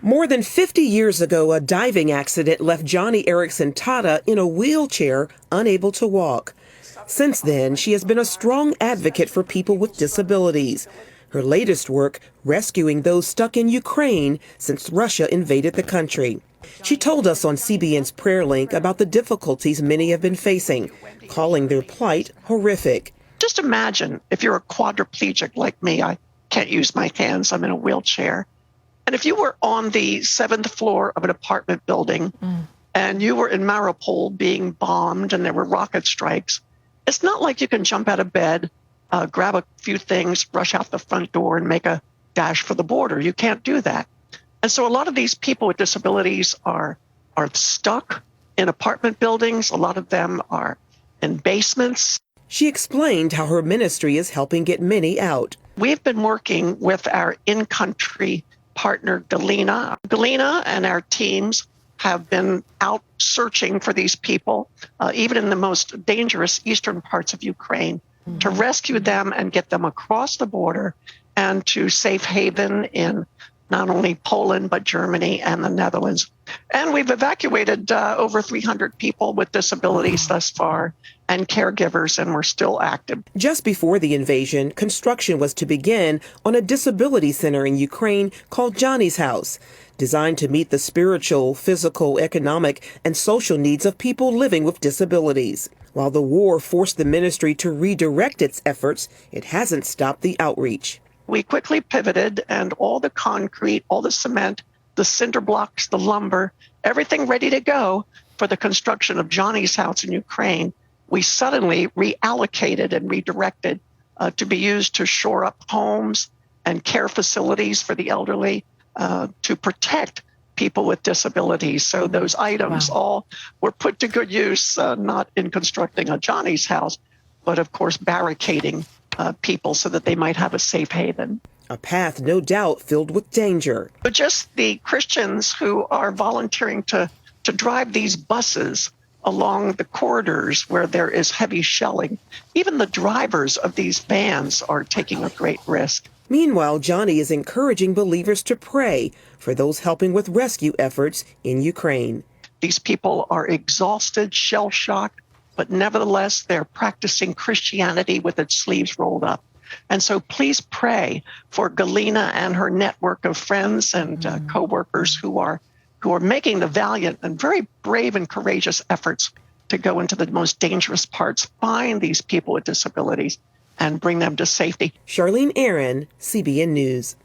More than 50 years ago, a diving accident left Joni Eareckson Tada in a wheelchair, unable to walk. Since then, she has been a strong advocate for people with disabilities. Her latest work, rescuing those stuck in Ukraine since Russia invaded the country. She told us on CBN's Prayer Link about the difficulties many have been facing, calling their plight horrific. Just imagine if you're a quadriplegic like me. I can't use my hands. I'm in a wheelchair. And if you were on the 7th floor of an apartment building and you were in Mariupol being bombed and there were rocket strikes, it's not like you can jump out of bed, grab a few things, rush out the front door and make a dash for the border. You can't do that. And so a lot of these people with disabilities are stuck in apartment buildings. A lot of them are in basements. She explained how her ministry is helping get many out. We've been working with our in-country partner, Galina. Galina and our teams have been out searching for these people, even in the most dangerous eastern parts of Ukraine, to rescue them and get them across the border and to safe haven in not only Poland, but Germany and the Netherlands. And we've evacuated over 300 people with disabilities thus far and caregivers, and we're still active. Just before the invasion, construction was to begin on a disability center in Ukraine called Joni's House, designed to meet the spiritual, physical, economic, and social needs of people living with disabilities. While the war forced the ministry to redirect its efforts, it hasn't stopped the outreach. We quickly pivoted, and all the concrete, all the cement, the cinder blocks, the lumber, everything ready to go for the construction of Joni's House in Ukraine, we suddenly reallocated and redirected to be used to shore up homes and care facilities for the elderly, to protect people with disabilities. So those items all were put to good use, not in constructing a Joni's House, but of course barricading people so that they might have a safe haven. A path no doubt filled with danger. But just the Christians who are volunteering to drive these buses along the corridors where there is heavy shelling, even the drivers of these vans are taking a great risk. Meanwhile, Joni is encouraging believers to pray for those helping with rescue efforts in Ukraine. These people are exhausted, shell-shocked, but nevertheless, they're practicing Christianity with its sleeves rolled up. And so please pray for Galina and her network of friends and co-workers who are making the valiant and very brave and courageous efforts to go into the most dangerous parts, find these people with disabilities, and bring them to safety. Charlene Aaron, CBN News.